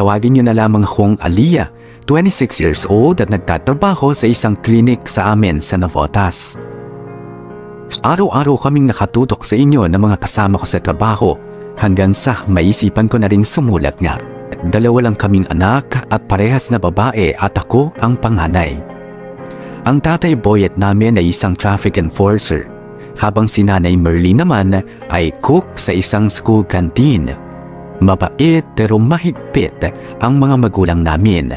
Tawagin niyo na lamang akong Aliyah, 26 years old at nagtatrabaho sa isang clinic sa amin sa Navotas. Araw-araw kaming nakatutok sa inyo ng mga kasama ko sa trabaho hanggang sa maisipan ko na rin sumulat nga. 2 lang kaming anak at parehas na babae at ako ang panganay. Ang tatay Boyet namin ay isang traffic enforcer, habang si Nanay Merly naman ay cook sa isang school canteen. Mabait pero mahigpit ang mga magulang namin.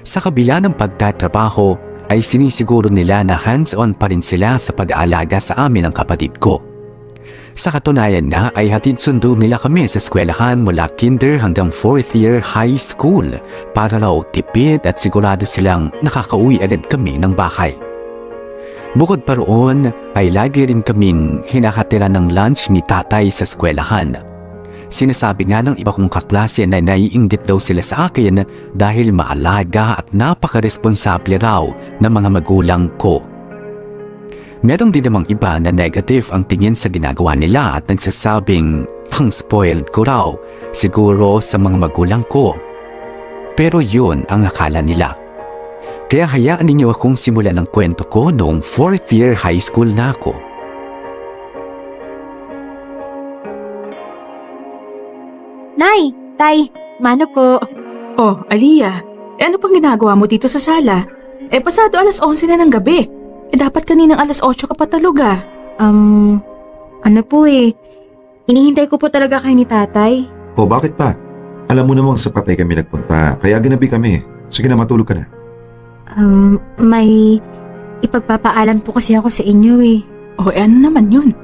Sa kabila ng pagtatrabaho ay sinisiguro nila na hands-on pa rin sila sa pag-aalaga sa amin ng kapatid ko. Sa katunayan nga ay hatid sundo nila kami sa eskwelahan mula kinder hanggang 4th year high school para raw tipid at sigurado silang nakakauwi agad kami ng bahay. Bukod pa roon ay lagi rin kaming hinahatiran ng lunch ni tatay sa eskwelahan. Sinasabi nga ng iba kong kaklase na naiinggit daw sila sa akin dahil maalaga at napaka-responsable raw ng mga magulang ko. Meron din namang iba na negative ang tingin sa ginagawa nila at nagsasabing ang spoiled ko raw siguro sa mga magulang ko. Pero yun ang akala nila. Kaya hayaan ninyo akong simulan ang kwento ko noong 4th year high school na ako. Nay! Tay! Mano po? Oh, Aliyah, ano pang ginagawa mo dito sa sala? Pasado 11:00 na ng gabi. Dapat kaninang 8:00 ka patulog ah. Ano po hinihintay ko po talaga kayo ni tatay. O bakit pa? Alam mo namang sa patay kami nagpunta, kaya ginabi kami. Sige na, matulog ka na. May ipagpapaalam po kasi ako sa inyo Oh, ano naman yun?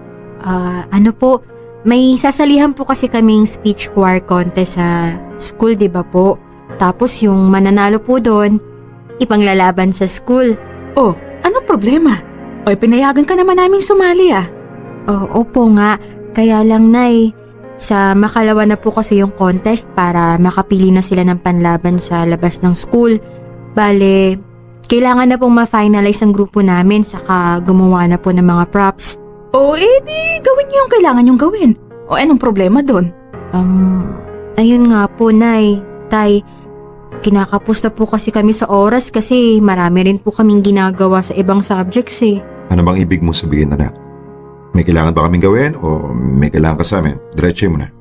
Ano po, may sasalihan po kasi kaming speech choir contest sa school, di ba po? Tapos yung mananalo po doon, ipanglalaban sa school. Oh, anong problema? Pinayagan ka naman naming sumali ah. Opo nga, kaya lang nay, sa makalawa na po kasi yung contest para makapili na sila ng panlaban sa labas ng school. Bale, kailangan na pong ma-finalize ang grupo namin saka gumawa na po ng mga props. Di gawin niyo yung kailangan yung gawin. Anong problema doon? Ayun nga po nay, tay, kinakapos na po kasi kami sa oras kasi marami rin po kaming ginagawa sa ibang subjects Ano bang ibig mo sabihin, anak? May kailangan ba kaming gawin o may kailangan ka sa amin? Diretso mo na.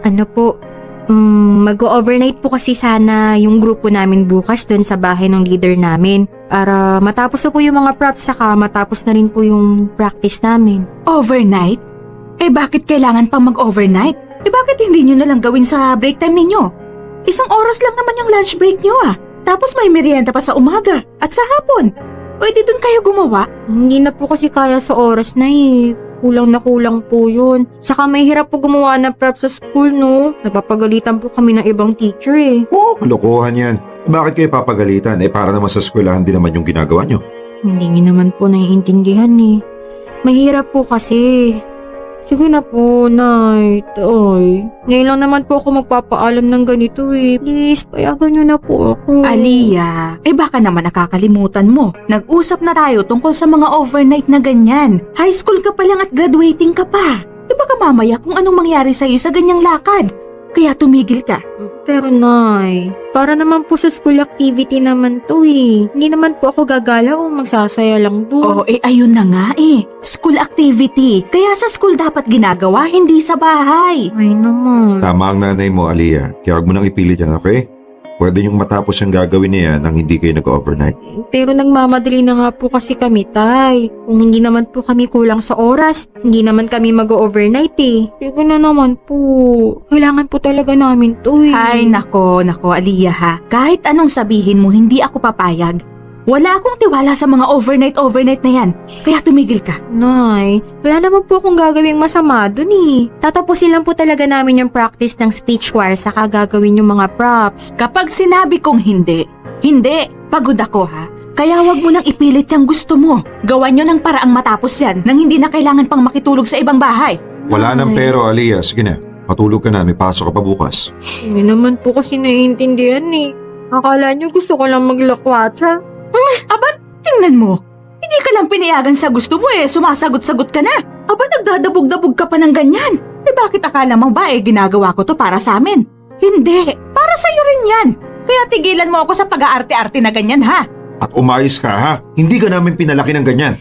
Ano po, mag-overnight po kasi sana yung grupo namin bukas doon sa bahay ng leader namin para matapos na po yung mga props saka matapos na rin po yung practice namin. Overnight? Bakit kailangan pang mag-overnight? Bakit hindi nyo nalang gawin sa break time ninyo? 1 oras lang naman yung lunch break nyo Tapos may merienda pa sa umaga at sa hapon. Pwede dun kayo gumawa? Hindi na po kasi kaya sa oras na Kulang na kulang po yun. Saka may hirap po gumawa ng props sa school, no? Nagpapagalitan po kami ng ibang teacher Oo, kalokohan yan. Bakit kayo papagalitan? Para naman sa eskwelahan din naman yung ginagawa nyo. Hindi niyo naman po naiintindihan Mahirap po kasi. Sige na po, Nay. Tay. Ngayon lang naman po ako magpapaalam ng ganito Please, payagan niyo na po ako. Aliyah, baka naman nakakalimutan mo. Nag-usap na tayo tungkol sa mga overnight na ganyan. High school ka pa lang at graduating ka pa. Baka mamaya kung anong mangyari sa'yo sa ganyang lakad. Kaya tumigil ka. Pero Nay, para naman po sa school activity naman to Hindi naman po ako gagala o magsasaya lang doon. Ayun na nga School activity. Kaya sa school dapat ginagawa, hindi sa bahay. Ay naman. Tama ang nanay mo, Aliyah. Kaya huwag mo nang ipilit yan, okay? Pwede yung matapos ang gagawin niya nang hindi kayo nag-overnight. Pero nagmamadali na nga po kasi kami, Tay. Kung hindi naman po kami kulang sa oras, hindi naman kami mag-overnight Sige na naman po. Kailangan po talaga namin to Ay, nako, Aliyah Kahit anong sabihin mo, hindi ako papayag. Wala akong tiwala sa mga overnight na yan. Kaya tumigil ka. Nay, wala naman po akong gagawing masama dun Tatapusin lang po talaga namin yung practice ng speech choir saka gagawin yung mga props. Kapag sinabi kong hindi, pagod ako Kaya wag mo nang ipilit yung gusto mo. Gawan nyo ng paraang matapos yan nang hindi na kailangan pang makitulog sa ibang bahay. Wala nang pero, Aliyah. Sige na, matulog ka na. May pasok ka pa bukas. Hindi naman po kasi naiintindihan Akala niyo gusto ko lang maglakwatsa. Tingnan mo. Hindi ka lang pinayagan sa gusto mo sumasagot-sagot ka na. Nagdadabog-dabog ka pa ng ganyan. Bakit akala mo ba ginagawa ko to para sa amin? Hindi, para sa'yo rin yan. Kaya tigilan mo ako sa pag-aarte-arte na ganyan, ha? At umayos ka ha, hindi ka namin pinalaki ng ganyan.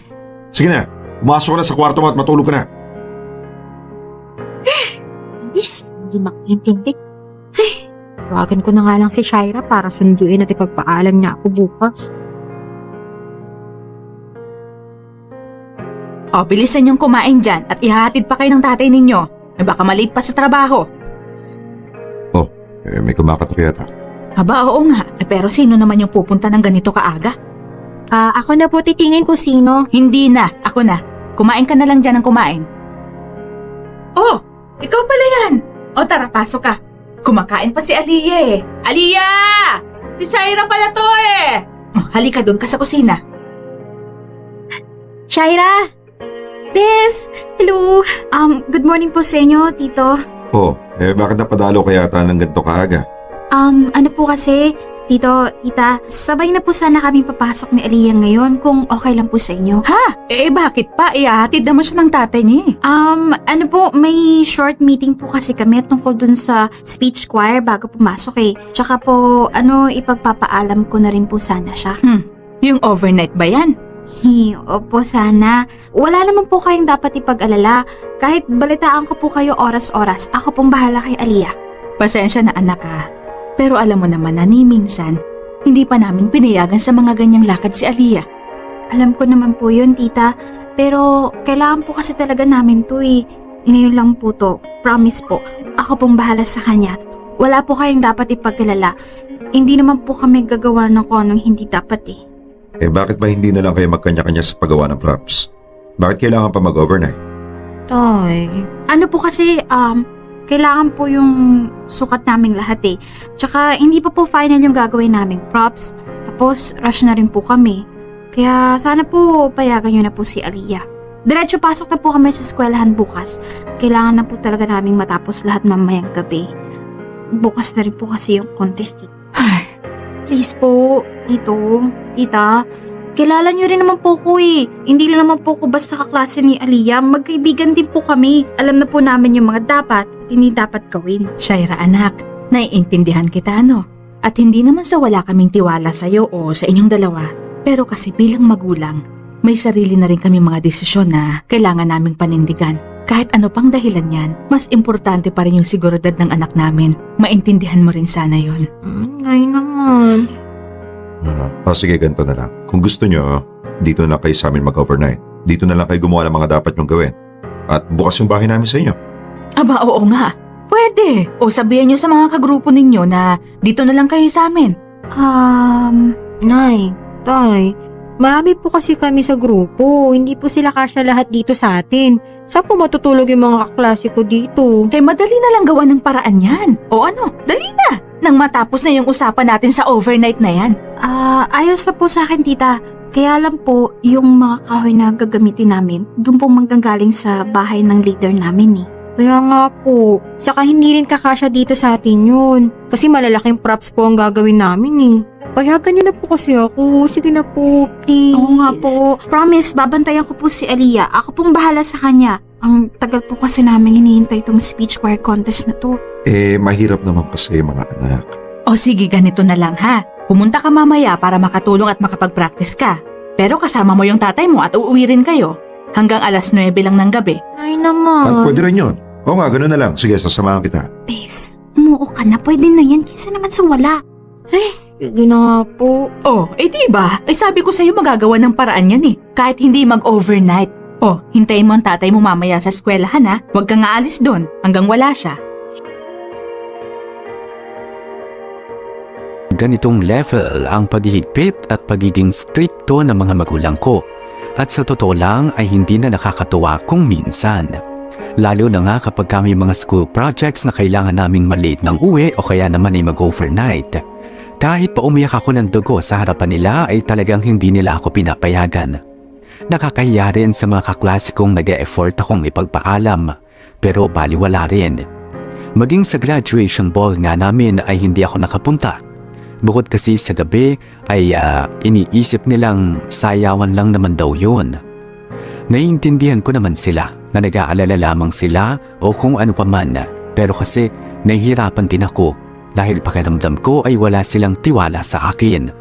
Sige na, pumasok ka na sa kwarto mo at matulog ka na. Hindi makaintindi. Tawagan ko na nga lang si Shaira para sunduin at ipagpaalam niya ako bukas. O, bilisan niyong kumain dyan at ihahatid pa kayo ng tatay ninyo. Baka malate pa sa trabaho. May kumakatok yata. Aba, oo nga. Pero sino naman yung pupunta ng ganito kaaga? Ako na po titingin kung sino. Hindi na, ako na. Kumain ka na lang dyan ng kumain. Oh, ikaw pala yan. O tara, pasok ka. Kumakain pa si Aliyah eh. Aliyah! Si Shaira pala to eh. Halika doon ka sa kusina. Shaira! Bes! Hello! Good morning po sa inyo, Tito. Bakit napadalo ka yata ng ganito kaaga? Ano po kasi, Tito, Tita, sabay na po sana kami papasok ni Aliyah ngayon kung okay lang po sa inyo. Bakit pa? Ihahatid naman siya ng tatay niya eh. Ano po, may short meeting po kasi kami tungkol dun sa speech choir bago pumasok eh. Tsaka po, ipagpapaalam ko na rin po sana siya. Yung overnight ba yan? Opo, sana. Wala naman po kayong dapat ipag-alala. Kahit balitaan ko po kayo oras-oras, ako pong bahala kay Aliyah. Pasensya na anak ha. Pero alam mo naman na ni minsan, hindi pa namin pinayagan sa mga ganyang lakad si Aliyah. Alam ko naman po yun, Tita. Pero kailangan po kasi talaga namin to eh. Ngayon lang po to. Promise po. Ako pong bahala sa kanya. Wala po kayong dapat ipag-alala. Hindi naman po kami gagawa ng kung anong hindi dapat eh. Bakit ba hindi na lang kayo magkanya-kanya sa paggawa ng props? Bakit kailangan pa mag-overnight? Tay. Ano po kasi, kailangan po yung sukat naming lahat eh. Tsaka hindi pa po final yung gagawin naming props. Tapos rush na rin po kami. Kaya sana po payagan nyo na po si Aliyah. Diretso pasok na po kami sa eskwelahan bukas. Kailangan na po talaga naming matapos lahat mamayang gabi. Bukas na rin po kasi yung contest eh. Please po, Tito, Tita, kilala niyo rin naman po ko eh. Hindi lang naman po ko basta kaklase ni Aliyah. Magkaibigan din po kami. Alam na po namin yung mga dapat at hindi dapat gawin. Shaira anak, naiintindihan kita no? At hindi naman sa wala kaming tiwala sa'yo o sa inyong dalawa. Pero kasi bilang magulang, may sarili na rin kami mga desisyon na kailangan naming panindigan. Kahit ano pang dahilan yan, mas importante pa rin yung seguridad ng anak namin. Maintindihan mo rin sana yun. Ay naman. Sige, ganito na lang. Kung gusto nyo, dito na lang kayo sa amin mag-overnight. Dito na lang kayo gumawa ng mga dapat nyong gawin. At bukas yung bahay namin sa inyo. Aba, oo nga. Pwede. O sabihin nyo sa mga kagrupo ninyo na dito na lang kayo sa amin. Nay, Tay, marami po kasi kami sa grupo. Hindi po sila kasya lahat dito sa atin. Saan po matutulog yung mga kaklase ko dito? Madali na lang gawa ng paraan yan. O ano, dali na. Nang matapos na yung usapan natin sa overnight na yan. Ayos na po sa akin, Tita. Kaya lang po, yung mga kahoy na gagamitin namin, doon po manggagaling sa bahay ng leader namin eh. Kaya nga po. Saka hindi rin kakasya dito sa atin yun. Kasi malalaking props po ang gagawin namin eh. Payagan niyo na po kasi ako. Sige na po, please. Oo nga po. Promise, babantayan ko po si Aliyah. Ako pong bahala sa kanya. Ang tagal po kasi namin hinihintay itong speech choir contest na to. Mahirap naman kasi mga anak. O sige, ganito na lang ha. Pumunta ka mamaya para makatulong at makapag-practice ka. Pero kasama mo yung tatay mo at uuwi rin kayo. Hanggang alas 9 lang ng gabi. Ay naman. Pwede rin yun. Oo nga, ganun na lang. Sige, sasamahan kita. Bes, umuo ka na. Pwede na yan. Kisa naman sa wala. Sige na nga po. Diba? Sabi ko sa'yo magagawa ng paraan yan eh. Kahit hindi mag-overnight. Hintayin mo ang tatay mo mamaya sa eskwelahan ha. Huwag kang aalis doon hanggang wala siya. Ganitong level ang paghihigpit at pagiging strikto ng mga magulang ko. At sa totoo lang ay hindi na nakakatuwa kung minsan. Lalo na nga kapag kami mga school projects na kailangan naming malate ng uwi o kaya naman ay mag-overnight. Kahit pa umiyak ako ng dugo sa harapan nila ay talagang hindi nila ako pinapayagan. Nakakahiya rin sa mga kaklase kong nag-e-effort akong ipagpaalam, pero baliwala rin. Maging sa graduation ball nga namin ay hindi ako nakapunta. Bukod kasi sa gabi ay iniisip nilang sayawan lang naman daw yun. Naiintindihan ko naman sila na nag-aalala lamang sila o kung ano pa man, pero kasi nahihirapan din ako dahil pakiramdam ko ay wala silang tiwala sa akin.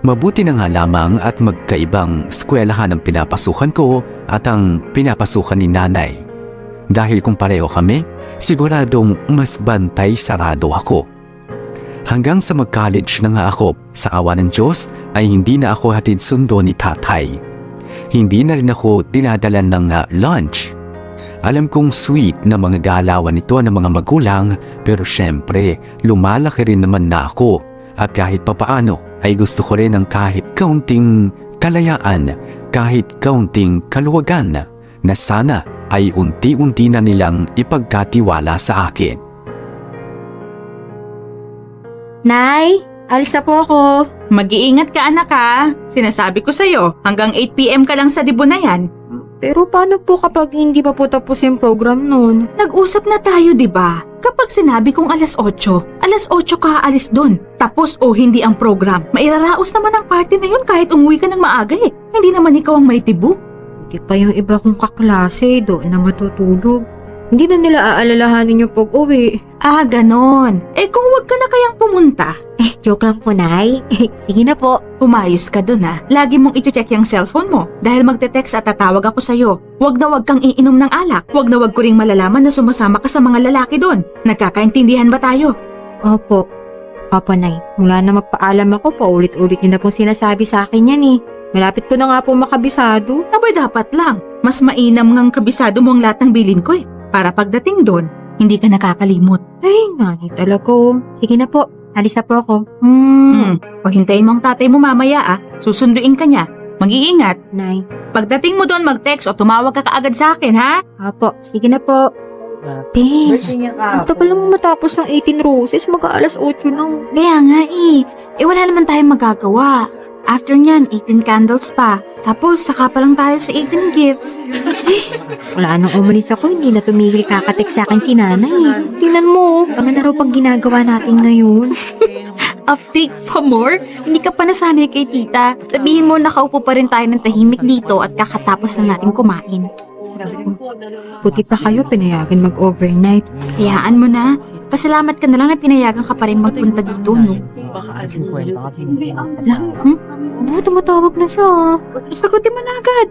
Mabuti na nga lamang at magkaibang eskwelahan ang pinapasukan ko at ang pinapasukan ni nanay. Dahil kung pareho kami, siguradong mas bantay sarado ako. Hanggang sa mag-college na nga ako, sa awa ng Diyos ay hindi na ako hatid sundo ni tatay. Hindi na rin ako dinadalan ng lunch. Alam kong sweet na mga galawan ito ng mga magulang, pero syempre lumalaki rin naman na ako. At kahit papaano ay gusto ko rin ng kahit kaunting kalayaan, kahit kaunting kaluwagan na sana ay unti-unti na nilang ipagkatiwala sa akin. Nay, alis na po ako. Mag-iingat ka anak ha. Sinasabi ko sa'yo, hanggang 8 p.m. ka lang sa Dibo na yan. Pero paano po kapag hindi pa po tapos yung program nun? Nag-usap na tayo, di ba? Kapag sinabi kong alas 8 ka aalis doon. Tapos o hindi ang program, mairaraos naman ang party na yun kahit umuwi ka ng maaga eh. Hindi naman ikaw ang may tibo. Di pa yung iba kong kaklase doon na matutulog. Hindi na nila aalalahanin yung pag-uwi. Ah, ganon. Eh kung wag ka na kayang pumunta, Joke lang po, Nay. Sige na po. umayos ka dun ha. Lagi mong i-check yung cellphone mo dahil magte-text at tatawag ako sa'yo. Wag na wag kang iinom ng alak. Wag na wag ko ring malalaman na sumasama ka sa mga lalaki dun. Nagkakaintindihan ba tayo? Opo. Opo, Nay. Mula na magpaalam ako, paulit-ulit niyo na pong sinasabi sa akin yan eh. Malapit ko na nga po makabisado. Abay dapat lang. Mas mainam ngang kabisado mo ang lahat ng bilin ko eh. Para pagdating dun, hindi ka nakakalimot. Ay, nanay talaga. Sige na po. Alis na po ako. Paghintayin mo ang tatay mo mamaya ah. Susunduin ka niya. Mag-iingat. Nay. Pagdating mo doon mag-text o tumawag ka kaagad sa akin ha. Opo. Sige na po. Tess, ang tagal naman matapos ng 18 roses. Mag-aalas 8 lang. Kaya nga wala naman tayong magagawa. After nyan, 18 candles pa. Tapos, saka pa lang tayo sa 18 gifts. Wala nang umalis ako. Hindi na tumigil kakatek sa akin si nanay. Tingnan mo. Ano na raw pang ginagawa natin ngayon? Update pa more? Hindi ka pa nasanay kay tita. Sabihin mo nakaupo pa rin tayo ng tahimik dito at kakatapos na natin kumain. Puti pa kayo pinayagan mag-overnight. Hayaan mo na. Pasalamat ka na lang na pinayagan ka pa rin magpunta dito, no? Ano, tumatawag na siya. Sagutin mo na agad.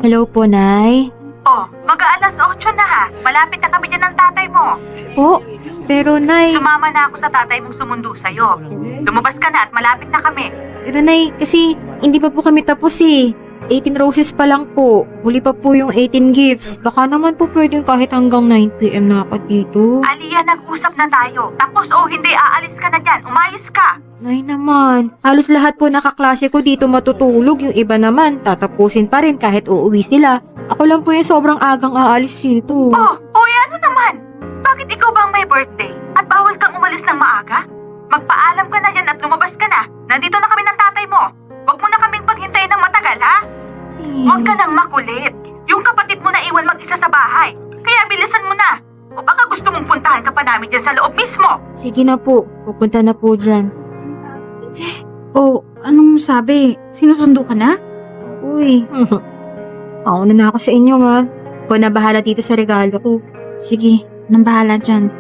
Hello po, Nay. Oh, mag-aalas 8 na ha. Malapit na kami dyan ng tatay mo. Po, pero Nay, Sumama na ako sa tatay mong sumundo sa'yo. Lumabas ka na at malapit na kami. kasi hindi pa po kami tapos eh. 18 roses pa lang po. Huli pa po yung 18 gifts. Baka naman po pwedeng kahit hanggang 9 p.m. na ako dito. Aliyah, nag-usap na tayo. Tapos o hindi, aalis ka na dyan. Umayos ka. Nay naman, halos lahat po nakaklase ko dito matutulog. Yung iba naman, tatapusin pa rin kahit uuwi sila. Ako lang po yung sobrang agang aalis dito. Oh, ano naman? Bakit ikaw ba ang may birthday? At bawal kang umalis ng maaga? Magpaalam ka na yan at lumabas ka na. Nandito na kami ng tatay mo. Huwag mo na kaming paghintayin ng matagal, ha? Huwag ka nang makulit. Yung kapatid mo na iwan mag-isa sa bahay. Kaya bilisan mo na. O baka gusto mong puntahan ka pa namin dyan sa loob mismo. Sige na po, pupunta na po dyan. Anong sabi? Sinusundo ka na? Uy, ako na ako sa inyo ha. Ako na bahala dito sa regalo ko. Sige, nang bahala dyan.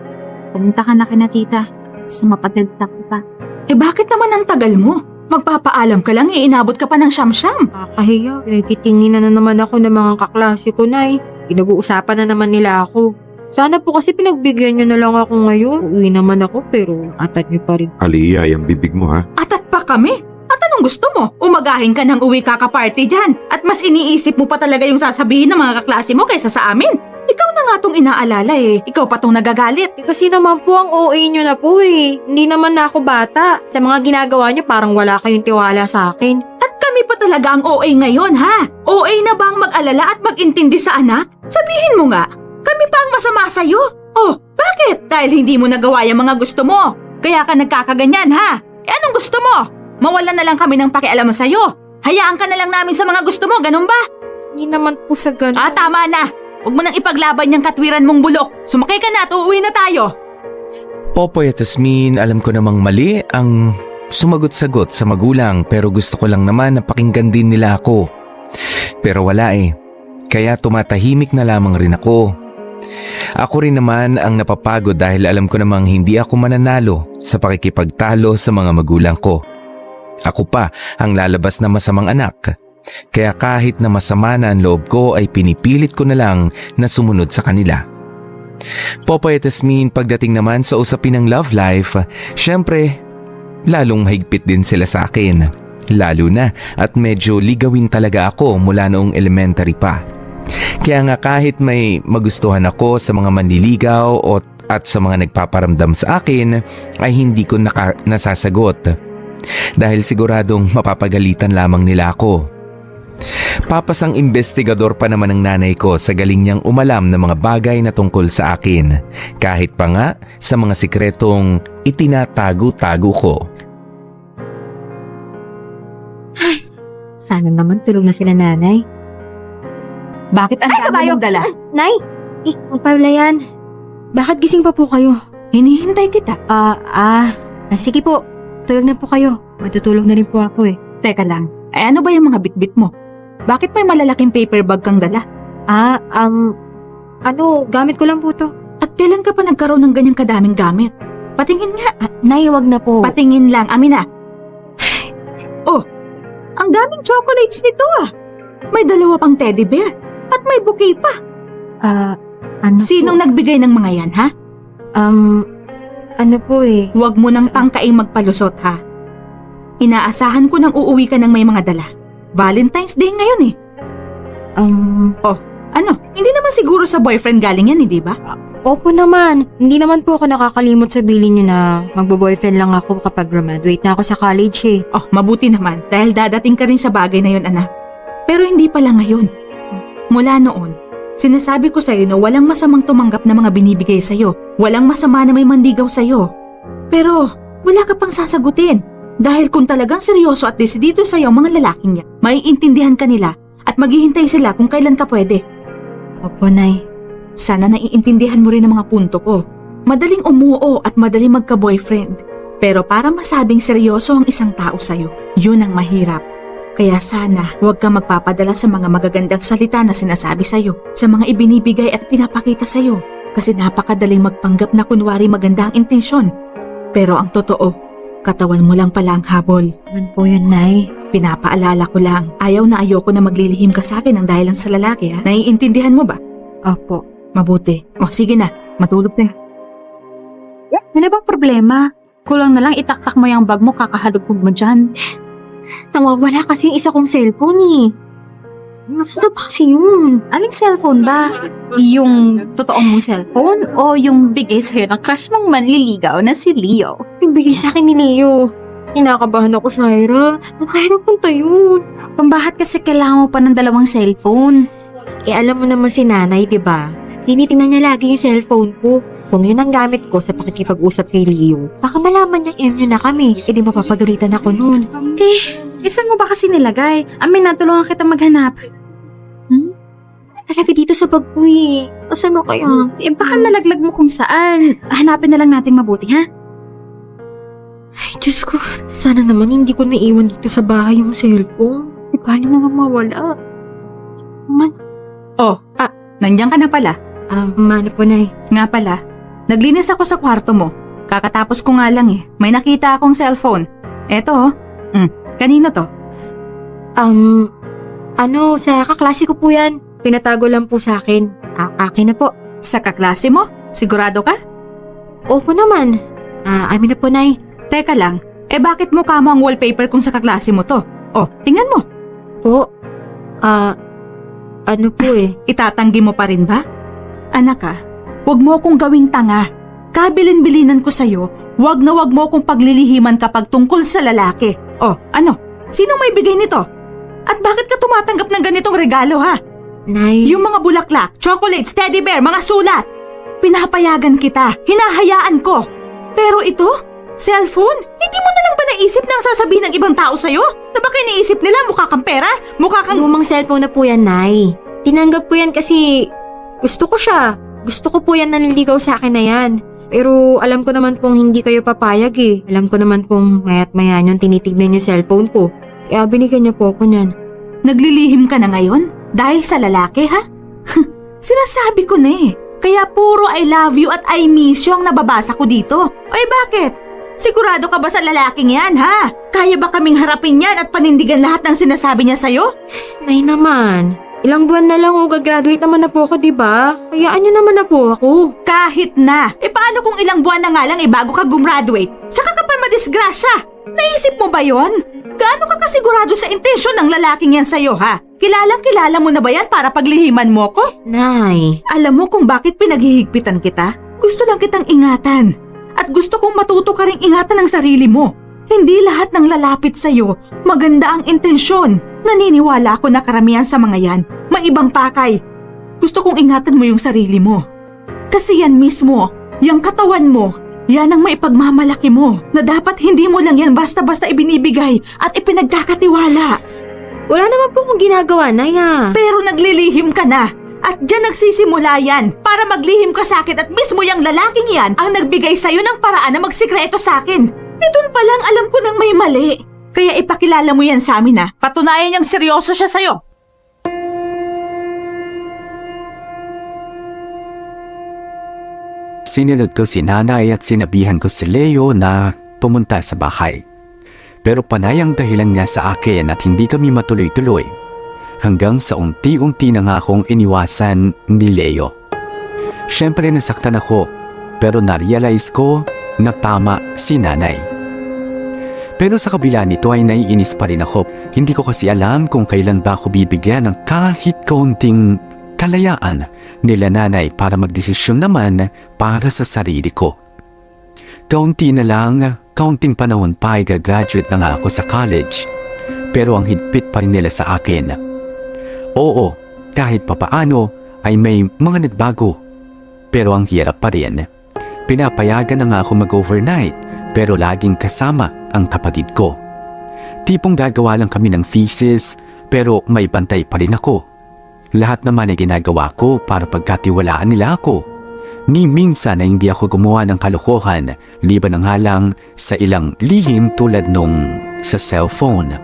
Pumunta ka na kina tita. Sa mapagdagtak pa. Eh bakit naman ang tagal mo? Magpapaalam ka lang, inabot ka pa ng siyam-siyam. Kakahiya, nagtitingin na naman ako ng mga kaklase ko, Nay. Pinag-uusapan na naman nila ako. Sana po kasi pinagbigyan nyo na lang ako ngayon. Uuwi naman ako pero atat nyo pa rin. Aliyah, yung bibig mo ha. Atat pa kami? At anong gusto mo? Umagahin ka ng uwi kaka-party dyan. At mas iniisip mo pa talaga yung sasabihin ng mga kaklase mo kaysa sa amin. Ikaw na nga tong inaalala eh. Ikaw pa tong nagagalit. Kasi naman po ang OA nyo na po eh. Hindi naman na ako bata. Sa mga ginagawa nyo parang wala kayong tiwala sa akin. At kami pa talaga ang OA ngayon ha? OA na ba ang mag-alala at mag-intindi sa anak? Sabihin mo nga, kami pa ang masama sa'yo. Oh, bakit? Dahil hindi mo nagawa yung mga gusto mo. Kaya ka nagkakaganyan ha? Eh anong gusto mo? Mawalan na lang kami ng pakialam sa'yo. Hayaan ka na lang namin sa mga gusto mo, ganun ba? Hindi naman po sa ganun. Ah, tama na. Huwag mo nang ipaglaban yung katwiran mong bulok. Sumakay ka na at uuwi na tayo. Popoy at Tasmin, alam ko namang mali ang sumagot-sagot sa magulang pero gusto ko lang naman na pakinggan din nila ako. Pero wala eh. Kaya tumatahimik na lamang rin ako. Ako rin naman ang napapagod dahil alam ko namang hindi ako mananalo sa pakikipagtalo sa mga magulang ko. Ako pa ang lalabas na masamang anak. Kaya kahit na masama na ang loob ko ay pinipilit ko na lang na sumunod sa kanila. Popoy at Tasmin, pagdating naman sa usapin ng love life, syempre, lalong mahigpit din sila sa akin. Lalo na at medyo ligawin talaga ako mula noong elementary pa. Kaya nga kahit may magustuhan ako sa mga manliligaw at sa mga nagpaparamdam sa akin, ay hindi ko nasasagot. Dahil siguradong mapapagalitan lamang nila ako. Papasang investigador pa naman ng nanay ko sa galing niyang umalam ng mga bagay na tungkol sa akin, kahit pa nga sa mga sikretong itinatago-tago ko. Sana naman tulog na sila nanay. Bakit ang dami mong dala? Nay! Pabla yan. Bakit gising pa po kayo? Hinihintay kita. Sige po. Tulog na po kayo. Matutulog na rin po ako eh. Teka lang, ay ano ba yung mga bitbit mo? Bakit may malalaking paper bag kang dala? Gamit ko lang po to. At kailan ka pa nagkaroon ng ganyang kadaming gamit? Patingin nga. Nay, wag na po. Patingin lang, Amina. Oh, ang daming chocolates nito ah. May 2 pang teddy bear. At may bouquet pa. Sinong nagbigay ng mga yan, ha? Ano po eh. Huwag mo nang tangkaing magpalusot, ha? Inaasahan ko nang uuwi ka ng may mga dala. Valentine's Day ngayon eh. Ano? Hindi naman siguro sa boyfriend galing yan, hindi ba? Opo naman. Hindi naman po ako nakakalimot sabihin nyo na magbo-boyfriend lang ako kapag graduate na ako sa college eh. Oh, mabuti naman dahil dadating ka rin sa bagay na yun, anak. Pero hindi pala ngayon. Mula noon, sinasabi ko sa'yo na walang masamang tumanggap na mga binibigay sa'yo. Walang masama na may manligaw sa'yo. Pero wala ka pang sasagutin. Dahil kung talagang seryoso at desidido sa'yo ang mga lalaking yan, maiintindihan ka nila at maghihintay sila kung kailan ka pwede. Opo, Nay. Sana naiintindihan mo rin ang mga punto ko. Madaling umuo at madaling magka-boyfriend. Pero para masabing seryoso ang isang tao sa'yo, yun ang mahirap. Kaya sana huwag kang magpapadala sa mga magagandang salita na sinasabi sa'yo, sa mga ibinibigay at pinapakita sa'yo. Kasi napakadaling magpanggap na kunwari maganda ang intensyon. Pero ang totoo, katawan mo lang pala ang habol. Naman po yun, Nay. Pinapaalala ko lang, ayaw na ayoko na maglilihim ka sa akin ng dahil lang sa lalaki, ha? Naiintindihan mo ba? Opo. Mabuti. O sige na, matulog na. Ano bang problema? Kulang na lang itaktak mo yung bag mo, kakahalugpog mo dyan. Nawawala kasi yung isa kong cellphone eh. Nasaan ba kasi yun? Aling cellphone ba? Yung totoo mong cellphone o yung bigay sa'yo ng crush mong manliligaw na si Leo? Yung bigay sa akin ni Leo. Kinakabahan ako, Shaira. Nakahirap punta yun. Kung bakit kasi kailangan mo pa ng 2 cellphone? Alam mo naman si nanay, di ba? Tinitingnan niya lagi yung cellphone ko. Kung yun ang gamit ko sa pakikipag-usap kay Leo, baka malaman niyang na kami. Di mapapagalitan ako nun. Saan mo ba kasi nilagay? Amin na, tulungan kita maghanap. Talaga dito sa bag ko eh. Asan mo kaya? Baka nalaglag mo kung saan. Hanapin na lang natin mabuti, ha? Ay, Diyos ko. Sana naman hindi ko naiwan dito sa bahay yung cellphone. Di paano naman mawala? Nandiyan ka na pala. Mano po, Nay. Nga pala, naglinis ako sa kwarto mo. Kakatapos ko nga lang eh. May nakita akong cellphone. Eto oh. Kanino to? Sa kaklase ko po yan. Pinatago lang po sa akin. Akin na po. Sa kaklase mo? Sigurado ka? Opo naman. Amin na po, Nay. Teka lang, bakit mukha mo ang wallpaper kung sa kaklase mo to? Oh, tingnan mo. Po? Ano po eh? Itatanggi mo pa rin ba? Anak huwag mo akong gawing tanga. Kabilin-bilinan ko sa'yo, wag na wag mo akong paglilihiman kapag tungkol sa lalaki. Oh, ano? Sinong may bigay nito? At bakit ka tumatanggap ng ganitong regalo, ha? Nay. Yung mga bulaklak, chocolates, teddy bear, mga sulat. Pinapayagan kita, hinahayaan ko. Pero ito? Cellphone? Hindi mo na lang ba naisip na ang sasabihin ng ibang tao sa'yo? Na baka iniisip nila mukha kang pera? Mukha kang... Lumang cellphone na po yan, Nay. Tinanggap ko yan kasi gusto ko siya. Gusto ko po yan nanliligaw sa akin na yan. Pero alam ko naman pong hindi kayo papayag eh. Alam ko naman pong maya't maya niyong tinitignan yung cellphone ko. Kaya binigyan niya po ako niyan. Naglilihim ka na ngayon? Dahil sa lalaki, ha? Sinasabi ko na eh. Kaya puro I love you at I miss you ang nababasa ko dito. Ay bakit? Sigurado ka ba sa lalaking yan, ha? Kaya ba kaming harapin yan at panindigan lahat ng sinasabi niya sa'yo? Nay naman, ilang buwan na lang gagraduate naman na po ako, diba? Hayaan niyo naman na po ako. Kahit na. Paano kung ilang buwan na nga lang bago ka gumraduate? Tsaka ka pa madisgrasya. Naisip mo ba yon? Gaano ka kasigurado sa intensyon ng lalaking yan sa'yo, ha? Kilalang-kilala mo na ba yan para paglihiman mo ko? Nay, Alam mo kung bakit pinaghihigpitan kita? Gusto lang kitang ingatan. At gusto kong matuto ka ring ingatan ang sarili mo. Hindi lahat ng lalapit sa'yo maganda ang intensyon. Naniniwala ako na karamihan sa mga yan may ibang pakay. Gusto kong ingatan mo yung sarili mo. Kasi yan mismo, yung katawan mo, yan ang maipagmamalaki mo na dapat hindi mo lang yan basta-basta ibinibigay at ipinagkakatiwala. wala naman po akong ginagawa, Nay, Pero naglilihim ka na. At dyan nagsisimula yan para maglihim ka sa akin at mismo yung lalaking yan ang nagbigay sa'yo ng paraan na magsikreto sa akin. Doon pa lang alam ko nang may mali. Kaya ipakilala mo yan sa amin, ha. Patunayan niyang seryoso siya sa'yo. Sinunod ko si nanay at sinabihan ko si Leo na pumunta sa bahay. Pero panay ang dahilan niya sa akin at hindi kami matuloy-tuloy. Hanggang sa unti-unti na nga akong iniwasan ni Leo. Siyempre nasaktan ako, pero na-realize ko na tama si nanay. Pero sa kabila nito ay naiinis pa rin ako. Hindi ko kasi alam kung kailan ba ako bibigyan ng kahit kaunting kalayaan nila nanay para magdesisyon naman para sa sarili ko. Kaunti na lang, kaunting panahon pa ay gagraduate na nga ako sa college. Pero ang higpit pa rin nila sa akin. Oo, kahit papaano ay may mga nagbago. Pero ang hirap pa rin. Pinapayagan na nga ako mag-overnight pero laging kasama ang kapatid ko. Tipong gagawa lang kami ng thesis pero may bantay pa rin ako. Lahat naman ay ginagawa ko para pagkatiwalaan nila ako. Ni minsan na hindi ako gumawa ng kalokohan liban na nga lang sa ilang lihim tulad nung sa cellphone.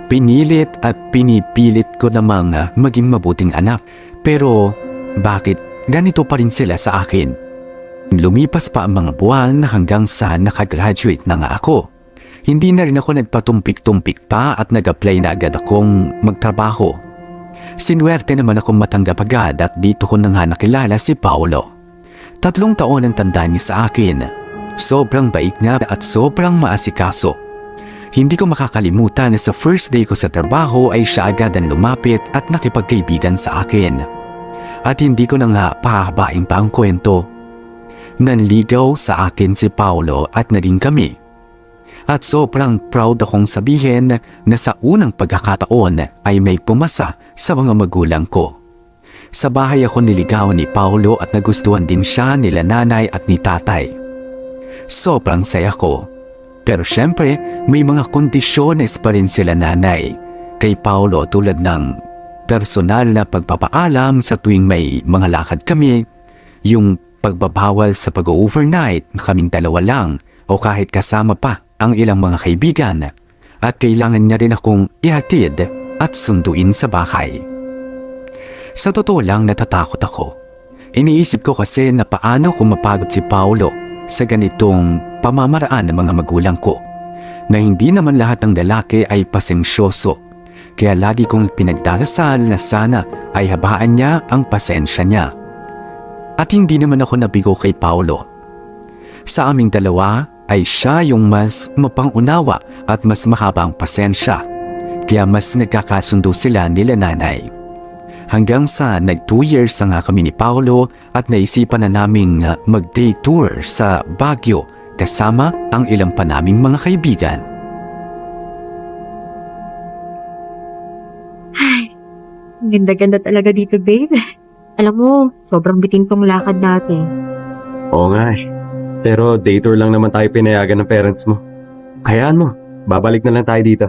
Pinilit at pinipilit ko namang maging mabuting anak. Pero bakit ganito pa rin sila sa akin? Lumipas pa ang mga buwan hanggang sa nakagraduate na nga ako. Hindi na rin ako nagpatumpik-tumpik pa at nag-apply na agad akong magtrabaho. Sinuwerte naman akong matanggap agad at dito ko na nga nakilala si Paolo. 3 taon ang tanda niya sa akin. Sobrang bait niya at sobrang maasikaso. Hindi ko makakalimutan na sa first day ko sa trabaho ay siya agad ang lumapit at nakipagkaibigan sa akin. At hindi ko na nga pahabain pa ang kwento. Nanligaw sa akin si Paolo at naging kami. At sobrang proud akong sabihin na sa unang pagkakataon ay may pumasa sa mga magulang ko. Sa bahay ako niligawan ni Paolo at nagustuhan din siya nila nanay at ni tatay. Sobrang saya ko. Pero syempre, may mga kondisyones pa rin sila nanay kay Paolo tulad ng personal na pagpapaalam sa tuwing may mga lakad kami, yung pagbabawal sa pag-overnight na kaming dalawa lang o kahit kasama pa ang ilang mga kaibigan at kailangan niya rin akong ihatid at sunduin sa bahay. Sa totoo lang natatakot ako. Iniisip ko kasi na paano kung mapagod si Paolo sa ganitong pamamaraan ng mga magulang ko na hindi naman lahat ng lalaki ay pasensyoso. Kaya lagi kong pinagdarasal na sana ay habaan niya ang pasensya niya. At hindi naman ako nabigo kay Paolo. Sa aming dalawa ay siya yung mas mapangunawa at mas mahaba ang pasensya. Kaya mas nagkakasundo sila nila nanay. Hanggang sa nag 2 years na nga kami ni Paolo at naisipan na naming mag-day tour sa Baguio kasama ang ilang pa naming mga kaibigan. Ang ganda-ganda talaga dito, babe. Alam mo, sobrang bitin tong lakad natin. Oo nga eh. Pero day tour lang naman tayo pinayagan ng parents mo. Hayaan mo, babalik na lang tayo dito.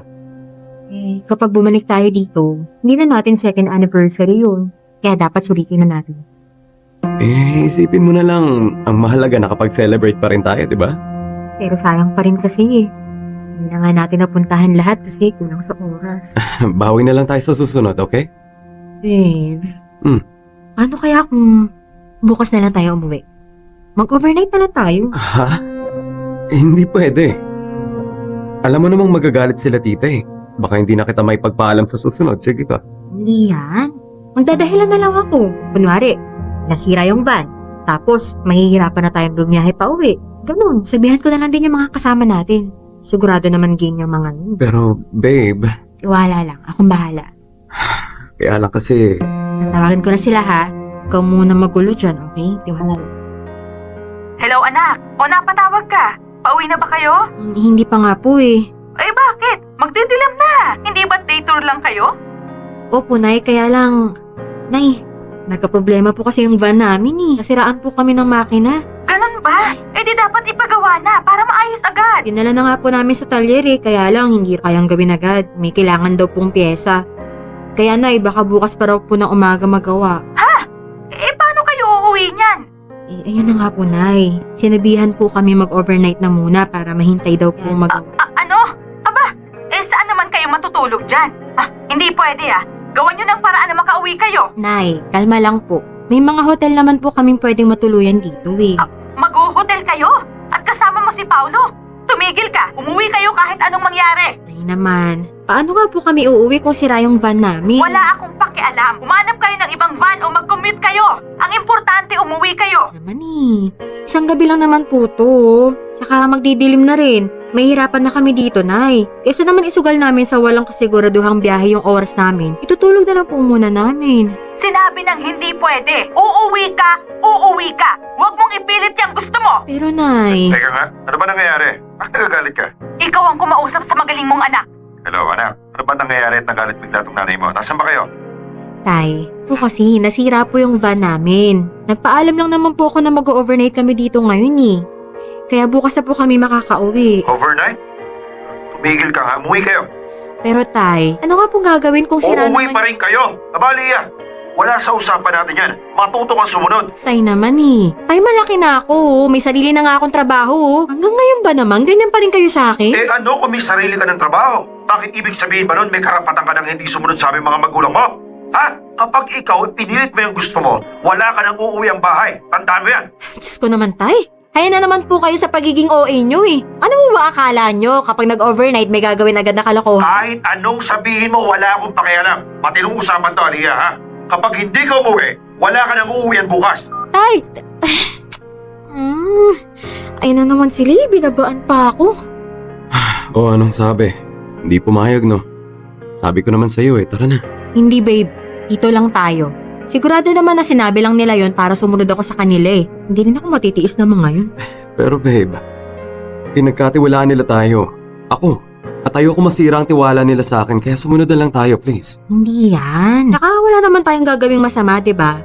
Eh, kapag bumalik tayo dito, hindi na natin second anniversary yun. Kaya dapat sulitin na natin. Isipin mo na lang, ang mahalaga nakapag-celebrate pa rin tayo, di ba? Pero sayang pa rin kasi eh. Hindi na nga natin napuntahan lahat kasi kulang sa oras. Bawi na lang tayo sa susunod, okay? Babe. Hmm. Ano kaya kung bukas na lang tayo umuwi. Mag-overnight na lang tayo. Ha? Hindi pwede. Alam mo namang magagalit sila tita eh. Baka hindi na kita may pagpaalam sa susunod. Sige ka. Hindi yan. Magdadahilan na lang ako. Kunwari, nasira yung van. Tapos, mahihirapan na tayong bumiyahe pa uwi. Ganun, sabihan ko na lang din yung mga kasama natin. Sigurado naman ganyan yung mga yun. Pero babe, Iwala lang, akong bahala. kaya lang kasi Tatawagan ko na sila ha. Ikaw muna magulo dyan, okay? Tiwala lang. Hello anak, o napatawag ka? Pauwi na ba kayo? Hindi pa nga po eh. Eh bakit? Magdidilim na. Hindi ba day tour lang kayo? Opo, Nay, kaya lang... Nay, nagka-problema po kasi yung van namin eh. Nasiraan po kami ng makina. Ganun ba? Eh di dapat ipagawa na para maayos agad. Dinala na nga po namin sa talyer eh, kaya lang hindi kayang gawin agad. May kailangan daw pong pyesa. Kaya Nay, baka bukas pa raw po ng umaga magawa. Eh paano kayo uuwi niyan? Eh, ayun na nga po, Nay. Sinabihan po kami mag-overnight na muna para mahintay daw po magawa. Ano? Aba, eh saan naman kayo matutulog dyan? Hindi pwede Gawan nyo ng paraan na makauwi kayo. Nay, kalma lang po. May mga hotel naman po kaming pwedeng matuluyan dito eh. Mag-hotel kayo? At kasama mo si Paulo? Tumigil ka. Umuwi kayo kahit anong mangyari. Ay naman, paano nga po kami uuwi kung sira yung van namin? Wala akong pakialam. Umanap kayo ng ibang van o mag-commute kayo. Ang importante, umuwi kayo. Naman eh. Isang gabi lang naman po to. Saka magdidilim na rin. Mahirapan na kami dito, Nay. Kaysa naman isugal namin sa walang kasiguraduhang biyahe yung oras namin, itutulog na lang po muna namin. Sinabi ng hindi pwede. Uuwi ka, uuwi ka. Huwag mong ipilit yung gusto mo. Pero Nay, Teka nga, ano ba nangyayari? Bakit nagagalit ka? Ikaw ang kumausap sa magaling mong anak. Hello anak, ano ba nangyayari at nagalit bigla tong nanay mo? Nasaan ba kayo? Tay, po kasi nasira po yung van namin. Nagpaalam lang naman po ako na mag-overnight kami dito ngayon eh. Kaya bukas na po kami makakauwi. Overnight? Tumigil ka nga, umuwi kayo. Pero Tay, ano nga pong gagawin kung sira Uuwi naman... pa rin kayo. Abaliya, wala sa usapan natin yan. Matuto kang sumunod. Tay naman eh. Tay, malaki na ako oh. May sarili na nga akong trabaho oh. Hanggang ngayon ba naman? Ganyan pa rin kayo sa akin? Eh ano kung may sarili ka ng trabaho? Bakit ibig sabihin ba nun may karapatan ka ng hindi sumunod sa aming mga magulang mo? Ha? Kapag ikaw pinilit mo yung gusto mo, wala ka nang uuwi ang bahay. Tandaan mo yan. Diyos ko naman, Tay. Kaya na naman po kayo sa pagiging OA nyo eh. Ano mo ba akala nyo kapag nag-overnight may gagawin agad na kalokohan? Kahit anong sabihin mo, wala akong pakialam. Matinong usapan to, Aliyah, ha? Kapag hindi ka umuwi, wala ka nang uuwian bukas. Tay! Ayun na naman sila, binabaan pa ako. O anong sabi? Hindi pumayag no? Sabi ko naman sa'yo tara na. Hindi babe, dito lang tayo. Sigurado naman na sinabi lang nila yon para sumunod ako sa kanila eh. Hindi rin ako matitiis na mga yun. Pero babe, pinagkatiwalaan nila tayo. Ako. At ayoko masira ang tiwala nila sa akin kaya sumunod na lang tayo please. Hindi yan. Saka wala naman tayong gagawing masama, diba?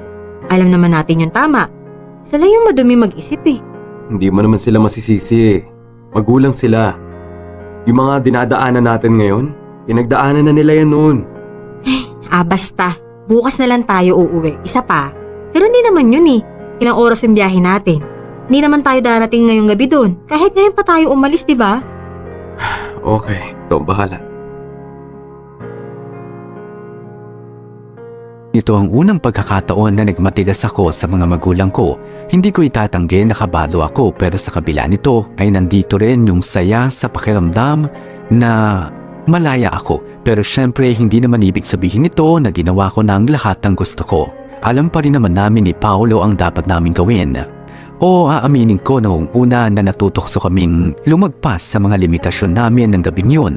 Alam naman natin yung tama. Sila yung madumi mag-isip eh. Hindi mo naman sila masisisi Magulang sila. Yung mga dinadaanan natin ngayon, pinagdaanan na nila yan noon. Basta. Bukas na lang tayo uuwi. Isa pa. Pero hindi naman yun eh. Ilang oras yung biyahe natin. Hindi naman tayo darating ngayong gabi doon. Kahit ngayon pa tayo umalis, diba? Okay, ito bahala. Ito ang unang pagkakataon na nagmatigas ako sa mga magulang ko. Hindi ko itatanggi na kabado ako pero sa kabila nito ay nandito rin yung saya sa pakiramdam na malaya ako. Pero syempre hindi naman ibig sabihin nito na ginawa ko na ang lahat ng gusto ko. Alam pa rin naman namin ni Paolo ang dapat namin gawin. O aaminin ko noong una na natutokso kaming lumagpas sa mga limitasyon namin ng gabing yun.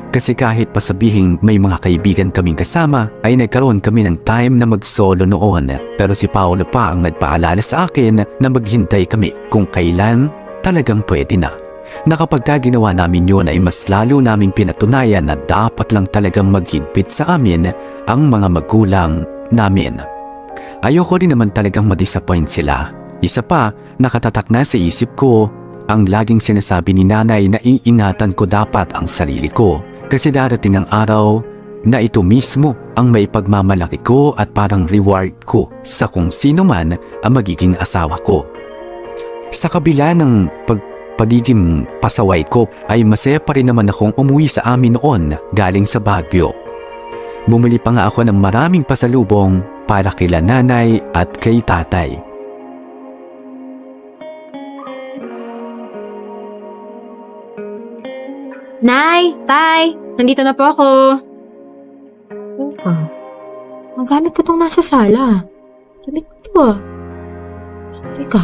Kasi kahit pasabihing may mga kaibigan kaming kasama ay nagkaroon kami ng time na mag-solo noon. Pero si Paolo pa ang nagpaalala sa akin na maghintay kami kung kailan talagang pwede na. Na kapag ginawa namin yun ay mas lalo naming pinatunayan na dapat lang talagang maghigpit sa amin ang mga magulang namin. Ayoko rin naman talagang madisappoint sila. Isa pa, nakatatak na sa isip ko ang laging sinasabi ni nanay na iingatan ko dapat ang sarili ko. Kasi darating ang araw na ito mismo ang may pagmamalaki ko at parang reward ko sa kung sino man ang magiging asawa ko. Sa kabila ng pagiging pasaway ko ay masaya pa rin naman akong umuwi sa amin noon galing sa Baguio. Bumili pa nga ako ng maraming pasalubong para kila nanay at kay tatay. Nay! Tay! Nandito na po ako. Ang gamit ko tong nasa sala. Gamit ko to ah. Teka.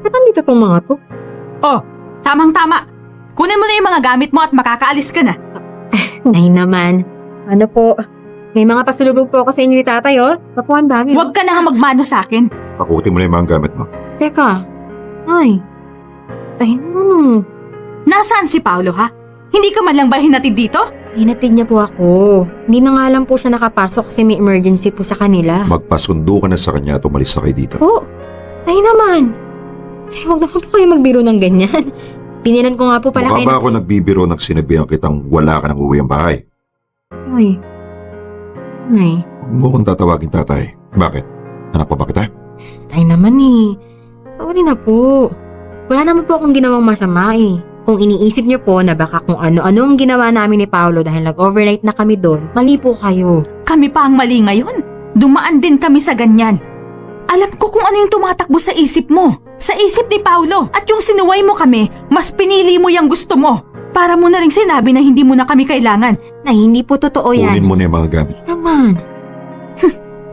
Ba't nandito tong mga to? Oh, tamang-tama. Kunin mo na yung mga gamit mo at makakaalis ka na. Nay naman. Ano po? May mga pasulubog po ako sa inyo ni tatay oh. Papo, ang dami. Huwag ka na nga magmano sa akin. Pakutin mo na yung mga gamit mo. Teka. Ay. Ay, ano? Nasaan si Paolo ha? Hindi ka man lang ba hinatid dito? Hinatid niya po ako. Hindi na nga lang po siya nakapasok kasi may emergency po sa kanila. Magpasundo ka na sa kanya at umalis na kayo dito. Po, ay naman. Ay, huwag naman po kayo magbiro ng ganyan. Pinilan ko nga po pala Mukha kayo. ba ako nagbibiro nang sinabihan kitang wala ka nang uwi ang bahay? Ay. Ay. Huwag mo kong tatawagin tatay. Bakit? Anak pa ba kita? Ay naman eh. Sorry na po. Wala naman po akong ginawang masama eh. Kung iniisip niyo po na baka kung ano-ano ang ginawa namin ni Paolo dahil nag-overnight na kami doon, mali po kayo. Kami pa ang mali ngayon. Dumaan din kami sa ganyan. Alam ko kung ano yung tumatakbo sa isip mo. Sa isip ni Paolo. At yung sinuway mo kami, mas pinili mo yung gusto mo. Para mo na rin sinabi na hindi mo na kami kailangan. Na hindi po totoo yan. Kunin mo na yung mga gamit. Naman.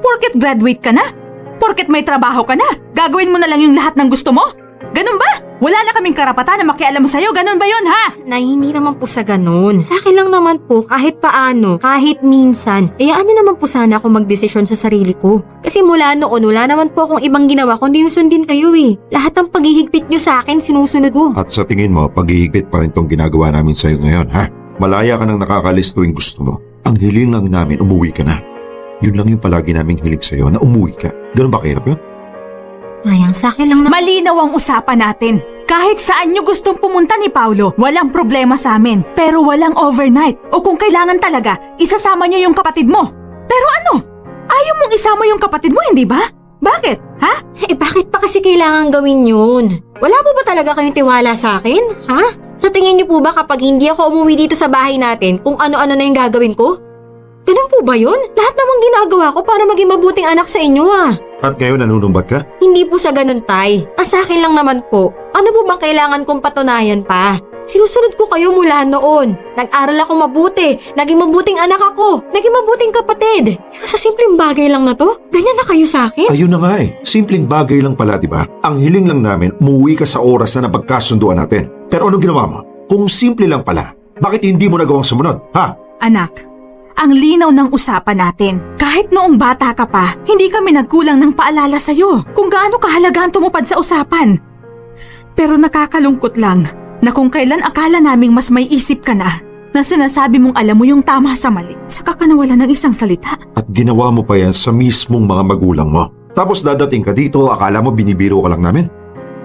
Porket graduate ka na? Porket may trabaho ka na? Gagawin mo na lang yung lahat ng gusto mo? Ganun ba? Wala na kaming karapatan na makialam sa'yo. Ganun ba yun, ha? Na hindi naman po sa ganun. Sa akin lang naman po, kahit paano, kahit minsan, hayaan niyo naman po sana ako magdesisyon sa sarili ko. Kasi mula noon, wala naman po akong ibang ginawa kundi yung sundin kayo eh. Lahat ng paghihigpit niyo sa akin, sinusunod ko. At sa tingin mo, paghihigpit pa rin tong ginagawa namin sa'yo ngayon, ha? Malaya ka nang nakakalis tuwing gusto mo. Ang hiling lang namin, umuwi ka na. Yun lang yung palagi naming hiling sa'yo, na umuwi ka. Ganun ba kahirap yun? Ayang sa akin lang naman. Malinaw ang usapan natin. Kahit saan nyo gustong pumunta ni Paolo, walang problema sa amin. Pero walang overnight. O kung kailangan talaga, isasama nyo yung kapatid mo. Pero ano? Ayaw mong isama yung kapatid mo, hindi ba? Bakit? Ha? Eh bakit pa kasi kailangan gawin yun? Wala po ba talaga kayong tiwala sa akin? Ha? Sa tingin niyo po ba kapag hindi ako umuwi dito sa bahay natin, kung ano-ano na yung gagawin ko? Ganun po ba yun? Lahat namang ginagawa ko para maging mabuting anak sa inyo ah. At ngayon nanunumbat ka? Hindi po sa ganun, tay. Sa akin lang naman po. Ano po bang kailangan kong patunayan pa? Sinusunod ko kayo mula noon. Nag-aral ako mabuti. Naging mabuting anak ako. Naging mabuting kapatid. Sa simpleng bagay lang na to, ganyan na kayo sa akin? Ayun na nga eh. Simpleng bagay lang pala, di ba? Ang hiling lang namin, umuwi ka sa oras na napagkasunduan natin. Pero anong ginawa mo? Kung simple lang pala, bakit hindi mo nagawang sumunod, ha? Anak, ang linaw ng usapan natin. Kahit noong bata ka pa, hindi kami nagkulang ng paalala sa'yo kung gaano kahalaga ang tumupad sa usapan. Pero nakakalungkot lang na kung kailan akala naming mas may isip ka na sinasabi mong alam mo yung tama sa mali, saka ka nawala ng isang salita. At ginawa mo pa yan sa mismong mga magulang mo. Tapos dadating ka dito, akala mo binibiro ka lang namin?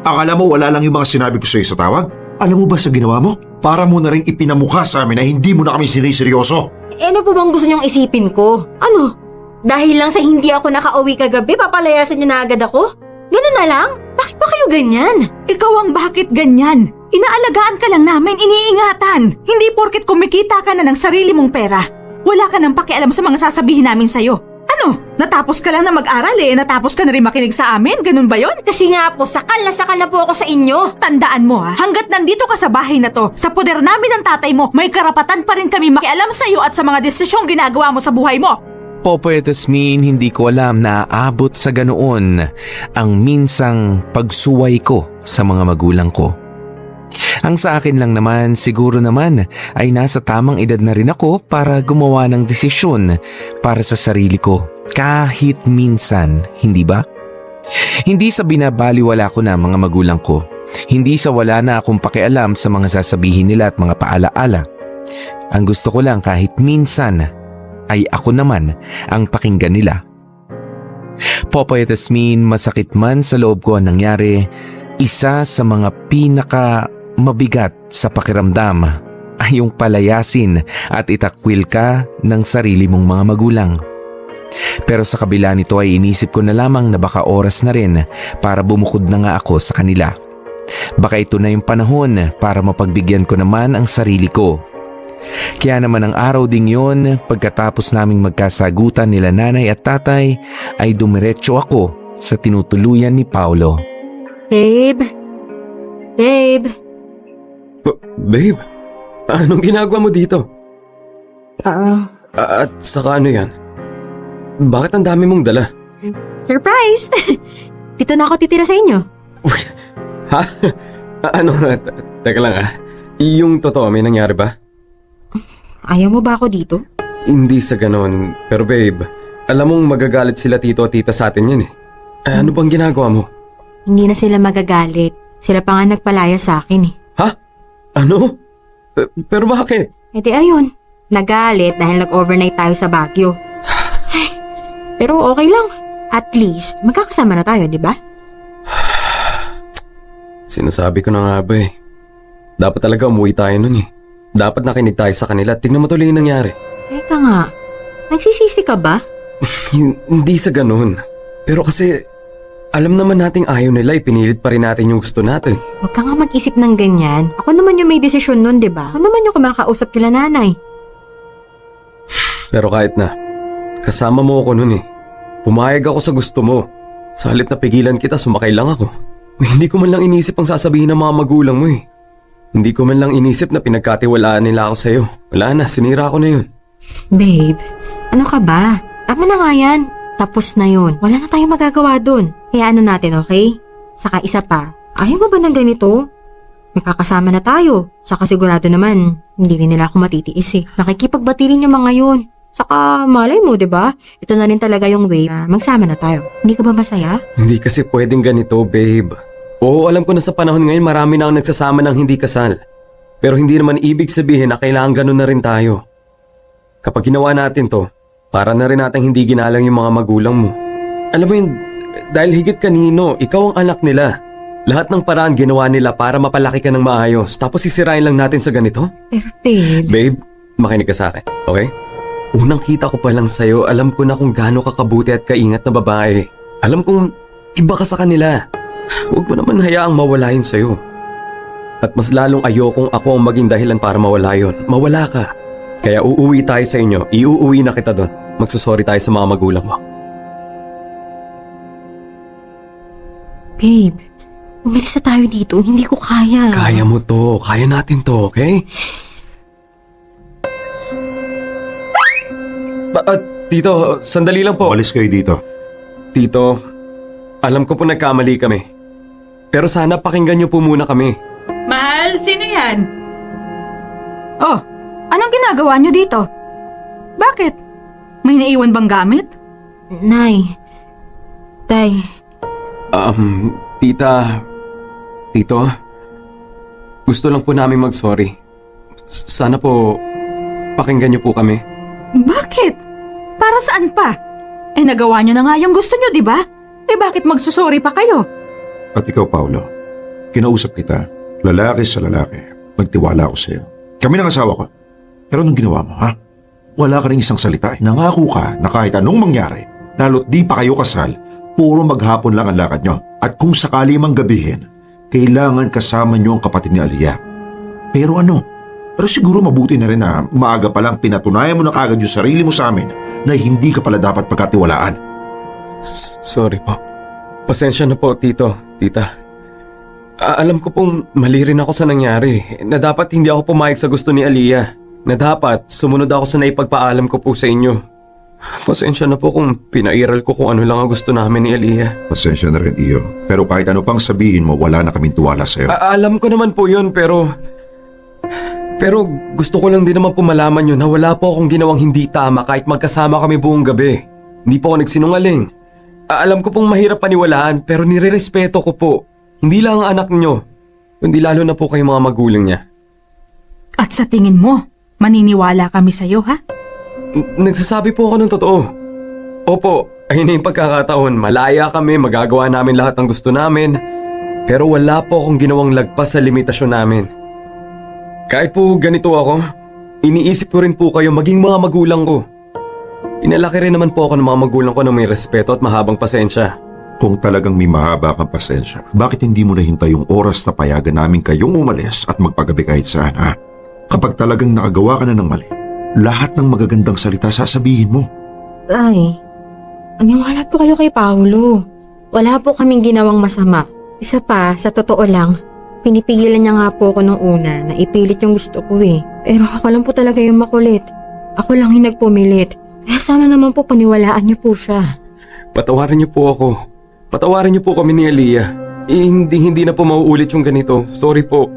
Akala mo wala lang yung mga sinabi ko sa'yo sa tawag? Alam mo ba sa ginawa mo? Para mo na rin ipinamukha sa amin na hindi mo na kami siniseryoso. Ano po bang gusto niyong isipin ko? Ano? Dahil lang sa hindi ako nakauwi kagabi, papalayasan niyo na agad ako? Ganun na lang? Bakit ba kayo ganyan? Ikaw ang bakit ganyan? Inaalagaan ka lang namin, iniingatan. Hindi porket kumikita ka na ng sarili mong pera. Wala ka nang pakialam sa mga sasabihin namin sa'yo. Ano? Natapos ka lang na mag-aral eh. Natapos ka na rin makinig sa amin. Ganun ba yon? Kasi nga po, sakal na po ako sa inyo. Tandaan mo ha, hanggat nandito ka sa bahay na to, sa poder namin ng tatay mo, may karapatan pa rin kami makialam sa iyo at sa mga desisyong ginagawa mo sa buhay mo. Popoy at Asmin, hindi ko alam na aabot sa ganoon ang minsang pagsuway ko sa mga magulang ko. Ang sa akin lang naman, siguro naman ay nasa tamang edad na rin ako para gumawa ng desisyon para sa sarili ko. Kahit minsan, hindi ba? Hindi sa binabaliwala ko na mga magulang ko. Hindi sa wala na akong pakialam sa mga sasabihin nila at mga paalaala. Ang gusto ko lang kahit minsan ay ako naman ang pakinggan nila. Popoy at Asmin, masakit man sa loob ko ang nangyari, isa sa mga mabigat sa pakiramdam ay yung palayasin at itakwil ka ng sarili mong mga magulang. Pero sa kabila nito ay inisip ko na lamang na baka oras na rin para bumukod na nga ako sa kanila. Baka ito na yung panahon para mapagbigyan ko naman ang sarili ko. Kaya naman ang araw ding yun, pagkatapos naming magkasagutan nila nanay at tatay, ay dumiretso ako sa tinutuluyan ni Paolo. Babe? Babe? Babe, Anong ginagawa mo dito? At saka ano yan? Bakit ang dami mong dala? Surprise! Dito na ako titira sa inyo. Ha? Ano? Teka lang Yung totoo, may nangyari ba? Ayaw mo ba ako dito? Hindi sa ganon. Pero babe, alam mong magagalit sila tito at tita sa atin yan eh. Ano bang ginagawa mo? Hindi na sila magagalit. Sila pa nga nagpalaya sa akin eh. Ha? Ano? Pero bakit? E di ayun, nagalit dahil nag-overnight tayo sa Baguio. Ay, pero okay lang. At least, magkakasama na tayo, di ba? Sinasabi ko na nga ba eh. Dapat talaga umuwi tayo nun eh. Dapat nakinig tayo sa kanila. Tingnan mo tuloy yung nangyari. Teka nga, nagsisisi ka ba? Hindi sa ganun. Pero kasi, alam naman nating ayaw nila, ipinilit pa rin natin yung gusto natin. Huwag ka nga mag-isip ng ganyan. Ako naman yung may desisyon nun, di ba? Ako naman yung kumakausap nila nanay. Pero kahit na, kasama mo ako nun eh. Pumayag ako sa gusto mo. Sa halip na pigilan kita, sumakay lang ako. Hindi ko man lang inisip ang sasabihin ng mga magulang mo eh. Hindi ko man lang inisip na pinagkatiwalaan nila ako sa'yo. Wala na, sinira ko na yun. Babe, ano ka ba? Tama na nga yan. Tapos na yun. Wala na tayong magagawa dun. Kaya ano natin, okay? Saka isa pa, ayaw mo ba ng ganito? Magkakasama na tayo. Saka sigurado naman, hindi rin nila ako matitiis eh. Nakikipagbatilin yung mga yun. Saka malay mo, di ba? Ito na rin talaga yung way na magsama na tayo. Hindi ka ba masaya? Hindi kasi pwedeng ganito, babe. Oo, alam ko na sa panahon ngayon marami na ang nagsasama ng hindi kasal. Pero hindi naman ibig sabihin na kailangan ganun na rin tayo. Kapag ginawa natin to, para na rin natin hindi ginalang yung mga magulang mo. Alam mo yun, dahil higit kanino, ikaw ang anak nila. Lahat ng paraan ginawa nila para mapalaki ka ng maayos, tapos sisirain lang natin sa ganito? Pero babe, Babe, makinig ka sa akin, okay? Unang kita ko pa lang sa'yo, alam ko na kung gaano ka kabuti at kaingat na babae. Alam kong iba ka sa kanila. Huwag mo naman hayaang mawala yun sa'yo. At mas lalong ayokong ako ang maging dahilan para mawala yun. Mawala ka. Kaya uuwi tayo sa inyo. Iuuwi na kita doon. Magsusorry tayo sa mga magulang mo. babe, umalis na tayo dito. Hindi ko kaya. Kaya mo to. Kaya natin to, okay? Tito, sandali lang po. Umalis kayo dito. Tito, alam ko po nagkamali kami. Pero sana pakinggan niyo po muna kami. Mahal, sino yan? Oh, anong ginagawa niyo dito? Bakit? May naiwan bang gamit? Nay, tay, Tito, gusto lang po namin mag-sorry. Sana po pakinggan niyo po kami. Bakit? Para saan pa? Eh nagawa niyo na nga yung gusto niyo, di ba? Eh bakit magsusorry pa kayo? At ikaw, Paolo, kinausap kita, lalaki sa lalaki, nagtiwala ako sa'yo. Kami ng asawa ko. Pero anong ginawa mo, ha? Wala ka rin isang salita. Nangako ka na kahit anong mangyari, lalo't di pa kayo kasal, puro maghapon lang ang lakad nyo. At kung sakali mang gabihin, kailangan kasama nyo ang kapatid ni Aliyah. Pero ano? Pero siguro mabuti na rin na maaga pa lang pinatunayan mo na kagad yung sarili mo sa amin na hindi ka pala dapat pagkatiwalaan. Sorry po. Pasensya na po, Tito, Tita. Alam ko pong mali rin ako sa nangyari. Na dapat hindi ako pumayag sa gusto ni Aliyah. Na dapat sumunod ako sa naipagpaalam ko po sa inyo. Pasensya na po kung pinairal ko kung ano lang ang gusto namin ni Aliyah. Pasensya na rin, Iyo. Pero kahit ano pang sabihin mo, wala na kaming tuwala sa'yo. Alam ko naman po yun, pero gusto ko lang din naman po malaman yun na wala po akong ginawang hindi tama kahit magkasama kami buong gabi. Hindi po ako nagsinungaling. Alam ko pong mahirap paniwalaan pero nirerespeto ko po. Hindi lang ang anak niyo, kundi lalo na po kayong mga magulang niya. At sa tingin mo, maniniwala kami sa'yo, ha? Nagsasabi po ako ng totoo. Opo, ayun na yung pagkakataon. Malaya kami, magagawa namin lahat ng gusto namin. Pero wala po akong ginawang lagpas sa limitasyon namin. Kahit po ganito ako, iniisip ko rin po kayo maging mga magulang ko. Inalaki rin naman po ako ng mga magulang ko na may respeto at mahabang pasensya. Kung talagang may mahaba kang pasensya, bakit hindi mo nahintay yung oras na payagan namin kayong umalis at magpagabi kahit saan, ha? Kapag talagang nakagawa ka na ng mali, lahat ng magagandang salita sasabihin mo. ay, aniwala po kayo kay Paolo. Wala po kaming ginawang masama. Isa pa, sa totoo lang, Pinipigilan niya nga po ako nung una na ipilit yung gusto ko eh. Pero ako lang po talaga yung makulit. Ako lang yung nagpumilit. Kaya sana naman po paniwalaan niyo po siya. Patawarin niyo po ako. Patawarin niyo po kami ni Aliyah. Hindi na po mauulit yung ganito. Sorry po.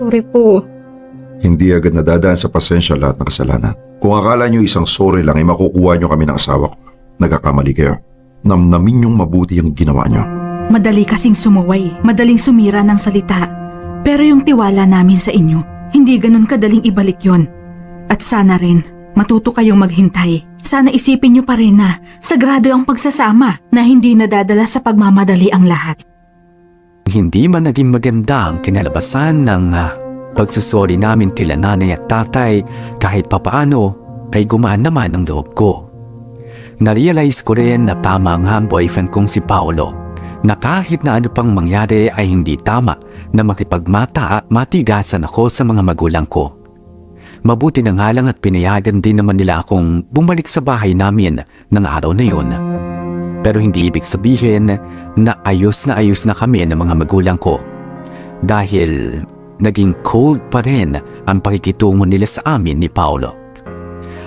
Sorry po. Hindi agad nadadaan sa pasensya lahat ng kasalanan. Kung akala nyo isang sorry lang ay makukuha nyo kami ng asawa ko, nagkakamali kayo. Namnamin nyong mabuti ang ginawa nyo. Madali kasing sumuway, madaling sumira ng salita. Pero yung tiwala namin sa inyo, hindi ganun kadaling ibalik yon. At sana rin, matuto kayong maghintay. Sana isipin nyo pa rin na sagrado ang pagsasama na hindi nadadala sa pagmamadali ang lahat. Hindi man naging maganda ang kinalabasan ng pagsusori namin kila nanay at tatay, kahit papaano ay gumaan naman ang loob ko. Narealize ko rin na tama ang boyfriend kong si Paolo, na kahit na ano pang mangyari ay hindi tama na makipagmata at matigasan ako sa mga magulang ko. Mabuti na nga lang at pinayagan din naman nila akong bumalik sa bahay namin ng araw na yun. Pero hindi ibig sabihin na ayos na kami ng mga magulang ko. Dahil naging cold pa rin ang pakikitungo nila sa amin ni Paolo.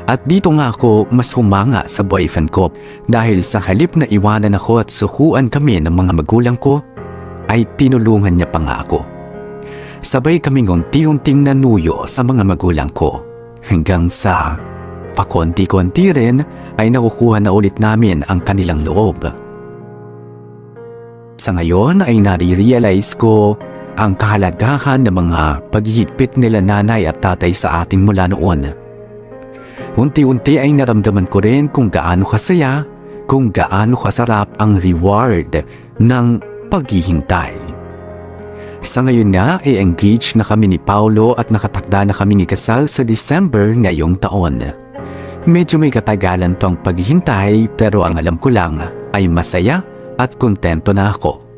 At dito nga ako mas humanga sa boyfriend ko dahil sa halip na iwanan ako at sukuan kami ng mga magulang ko, ay tinulungan niya pa nga ako. Sabay kaming unti-unting nanuyo sa mga magulang ko hanggang sa pakonti-konti rin ay nakukuha na ulit namin ang kanilang loob. Sa ngayon ay nare-realize ko ang kahalagahan ng mga paghihigpit nila nanay at tatay sa atin mula noon. Unti-unti ay naramdaman ko rin kung gaano kasaya, kung gaano kasarap ang reward ng paghihintay. Sa ngayon na ay engaged na kami ni Paolo at nakatakda na kami ni kasal sa December ngayong taon. Medyo may katagalan pang paghihintay pero ang alam ko lang ay masaya at kontento na ako.